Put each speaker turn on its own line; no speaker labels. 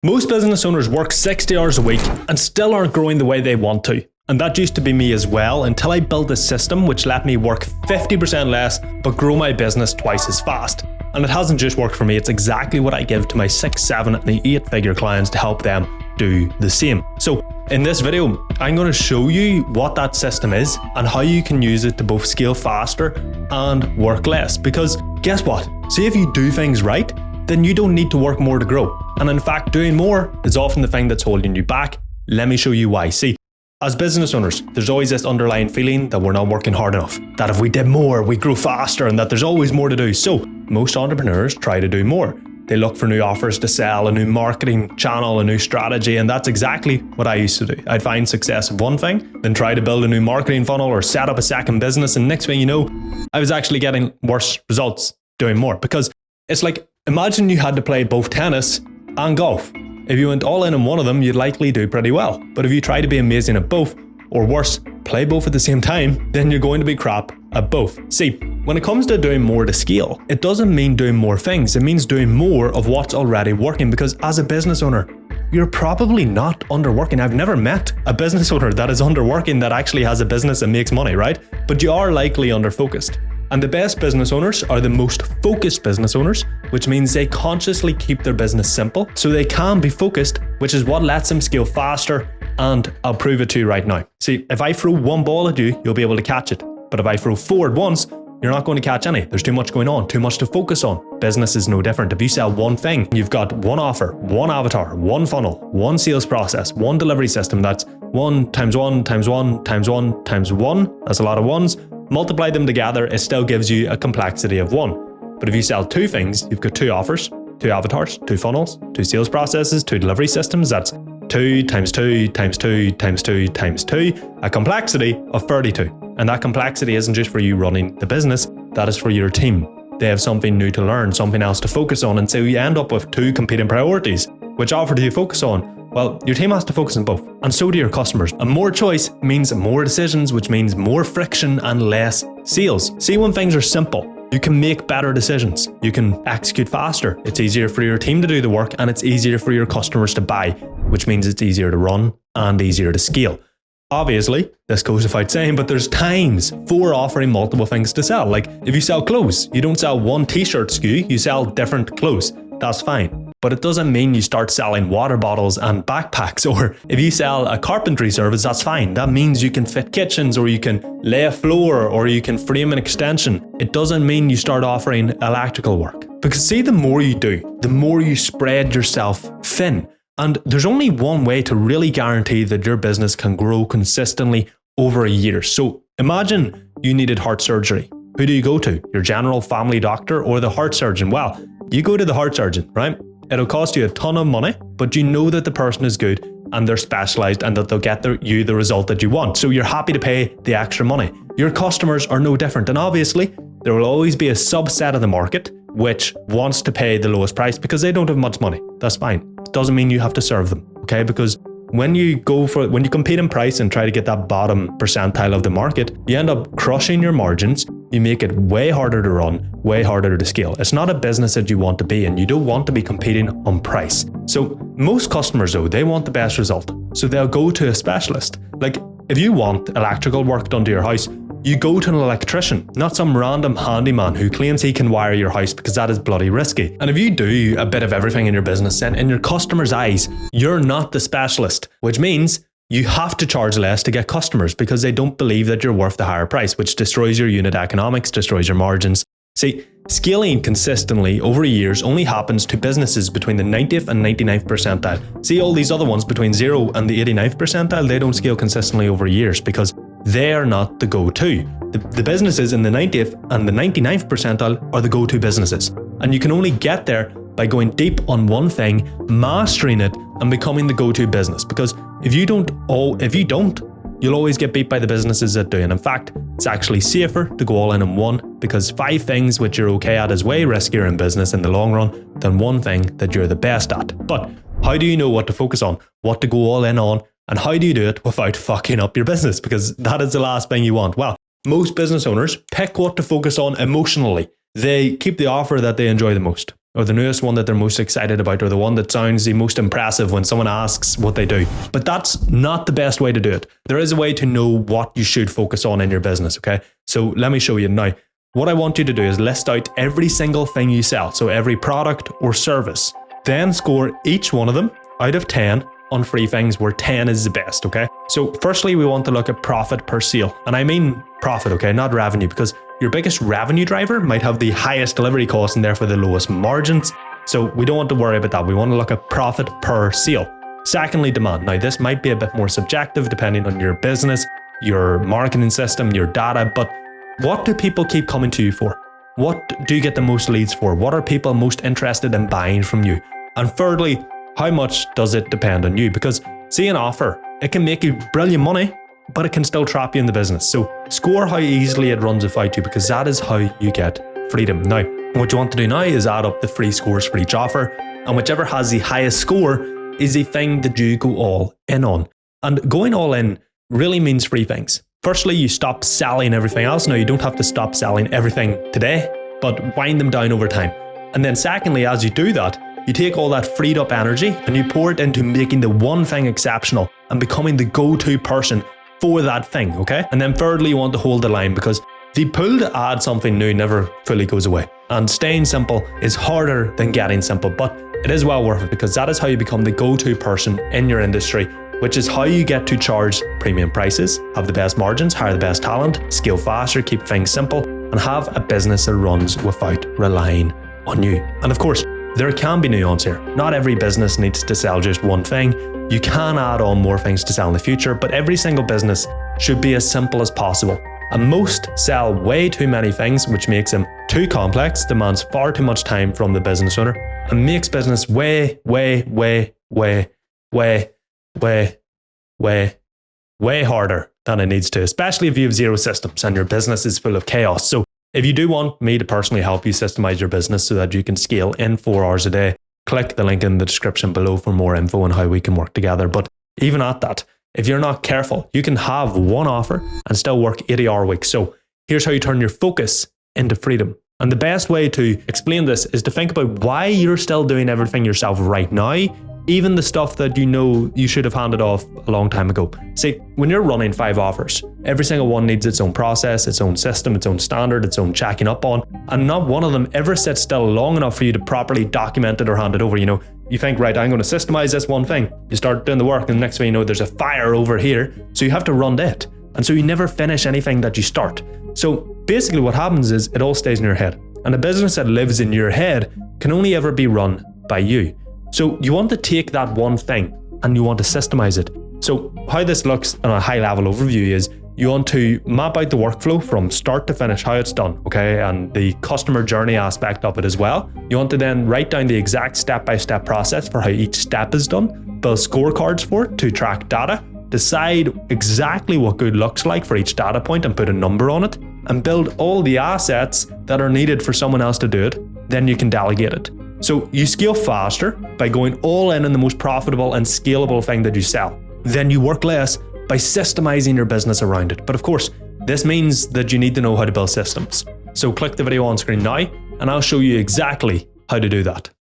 Most business owners work 60 hours a week and still aren't growing the way they want to. And that used to be me as well until I built a system which let me work 50% less but grow my business twice as fast. And it hasn't just worked for me, it's exactly what I give to my 6, 7 and 8-figure clients to help them do the same. So in this video, I'm going to show you what that system is and how you can use it to both scale faster and work less. Because guess what? See, if you do things right, then you don't need to work more to grow. And in fact, doing more is often the thing that's holding you back. Let me show you why. See, as business owners, there's always this underlying feeling that we're not working hard enough, that if we did more, we grow faster, and that there's always more to do. So most entrepreneurs try to do more. They look for new offers to sell, a new marketing channel, a new strategy, and that's exactly what I used to do. I'd find success of one thing, then try to build a new marketing funnel or set up a second business, and next thing you know, I was actually getting worse results doing more. Because it's like, imagine you had to play both tennis and golf. If you went all in on one of them, you'd likely do pretty well. But if you try to be amazing at both, or worse, play both at the same time, then you're going to be crap at both. See, when it comes to doing more to scale, it doesn't mean doing more things. It means doing more of what's already working, because as a business owner, you're probably not underworking. I've never met a business owner that is underworking that actually has a business and makes money, right? But you are likely underfocused. And the best business owners are the most focused business owners, which means they consciously keep their business simple so they can be focused, which is what lets them scale faster. And I'll prove it to you right now. See, if I throw one ball at you, you'll be able to catch it. But if I throw 4 at once, you're not going to catch any. There's too much going on, too much to focus on. Business is no different. If you sell one thing, you've got one offer, one avatar, one funnel, one sales process, one delivery system. That's 1 times 1 times 1 times 1 times 1. That's a lot of ones. Multiply them together, it still gives you a complexity of 1. But if you sell 2 things, you've got 2 offers, 2 avatars, 2 funnels, 2 sales processes, 2 delivery systems. That's 2 times 2 times 2 times 2 times 2, a complexity of 32. And that complexity isn't just for you running the business, that is for your team. They have something new to learn, something else to focus on, and so you end up with 2 competing priorities. Which offer do you focus on? Well, your team has to focus on both, and so do your customers. And more choice means more decisions, which means more friction and less sales. See, when things are simple, you can make better decisions. You can execute faster. It's easier for your team to do the work, and it's easier for your customers to buy, which means it's easier to run and easier to scale. Obviously, this goes without saying, but there's times for offering multiple things to sell. Like if you sell clothes, you don't sell one t-shirt SKU, you sell different clothes. That's fine. But it doesn't mean you start selling water bottles and backpacks. Or if you sell a carpentry service, that's fine. That means you can fit kitchens, or you can lay a floor, or you can frame an extension. It doesn't mean you start offering electrical work. Because see, the more you do, the more you spread yourself thin. And there's only one way to really guarantee that your business can grow consistently over a year. So imagine you needed heart surgery. Who do you go to? Your general family doctor or the heart surgeon? Well, you go to the heart surgeon, right? It'll cost you a ton of money, but you know that the person is good and they're specialized and that they'll get you the result that you want. So you're happy to pay the extra money. Your customers are no different. And obviously, there will always be a subset of the market which wants to pay the lowest price because they don't have much money. That's fine. It doesn't mean you have to serve them, okay? Because when you compete in price and try to get that bottom percentile of the market, you end up crushing your margins. You make it way harder to run, way harder to scale. It's not a business that you want to be in. You don't want to be competing on price. So most customers though, they want the best result. So they'll go to a specialist. Like if you want electrical work done to your house, you go to an electrician, not some random handyman who claims he can wire your house, because that is bloody risky. And if you do a bit of everything in your business, then in your customer's eyes, you're not the specialist, which means you have to charge less to get customers because they don't believe that you're worth the higher price, which destroys your unit economics, destroys your margins. See, scaling consistently over years only happens to businesses between the 90th and 99th percentile. See, all these other ones between 0 and the 89th percentile, they don't scale consistently over years because they are not the go-to. The businesses in the 90th and the 99th percentile are the go-to businesses. And you can only get there by going deep on one thing, mastering it, and becoming the go-to business. Because if you don't, you'll always get beat by the businesses that do. And in fact, it's actually safer to go all in on one, because 5 things which you're okay at is way riskier in business in the long run than one thing that you're the best at. But how do you know what to focus on, what to go all in on, and how do you do it without fucking up your business? Because that is the last thing you want. Well, most business owners pick what to focus on emotionally. They keep the offer that they enjoy the most. or the newest one that they're most excited about, or the one that sounds the most impressive when someone asks what they do. But that's not the best way to do it. There is a way to know what you should focus on in your business, okay? So let me show you now. What I want you to do is list out every single thing you sell, so every product or service. Then score each one of them out of 10 on free things where 10 is the best, okay? So firstly, we want to look at profit per sale. And I mean profit, okay, not revenue, because your biggest revenue driver might have the highest delivery cost and therefore the lowest margins. So we don't want to worry about that. We want to look at profit per sale. Secondly, demand. Now this might be a bit more subjective depending on your business, your marketing system, your data, but what do people keep coming to you for? What do you get the most leads for? What are people most interested in buying from you? And thirdly, how much does it depend on you? Because see, an offer, it can make you brilliant money, but it can still trap you in the business. So score how easily it runs without you, because that is how you get freedom. Now, what you want to do now is add up the free scores for each offer, and whichever has the highest score is the thing that you go all in on. And going all in really means three things. Firstly, you stop selling everything else. Now, you don't have to stop selling everything today, but wind them down over time. And then secondly, as you do that, you take all that freed up energy and you pour it into making the one thing exceptional and becoming the go-to person for that thing, okay? And then thirdly, you want to hold the line, because the pull to add something new never fully goes away. And staying simple is harder than getting simple, but it is well worth it, because that is how you become the go-to person in your industry, which is how you get to charge premium prices, have the best margins, hire the best talent, scale faster, keep things simple, and have a business that runs without relying on you. And of course, there can be nuance here. Not every business needs to sell just one thing. You can add on more things to sell in the future, but every single business should be as simple as possible. And most sell way too many things, which makes them too complex, demands far too much time from the business owner, and makes business way harder than it needs to, especially if you have zero systems and your business is full of chaos. So if you do want me to personally help you systemize your business so that you can scale in 4 hours a day, click the link in the description below for more info on how we can work together. But even at that, if you're not careful, you can have one offer and still work 80-hour weeks. So here's how you turn your focus into freedom. And the best way to explain this is to think about why you're still doing everything yourself right now, even the stuff that you know you should have handed off a long time ago. See, when you're running 5 offers, every single one needs its own process, its own system, its own standard, its own checking up on, and not one of them ever sits still long enough for you to properly document it or hand it over. You know, you think, right, I'm going to systemize this one thing. You start doing the work, and the next thing you know, there's a fire over here. So you have to run it. And so you never finish anything that you start. So basically what happens is it all stays in your head. And a business that lives in your head can only ever be run by you. So you want to take that one thing and you want to systemize it. So how this looks on a high level overview is you want to map out the workflow from start to finish, how it's done, okay? And the customer journey aspect of it as well. You want to then write down the exact step-by-step process for how each step is done, build scorecards for it to track data, decide exactly what good looks like for each data point and put a number on it, and build all the assets that are needed for someone else to do it. Then you can delegate it. So you scale faster by going all in on the most profitable and scalable thing that you sell. Then you work less by systemizing your business around it. But of course, this means that you need to know how to build systems. So click the video on screen now, and I'll show you exactly how to do that.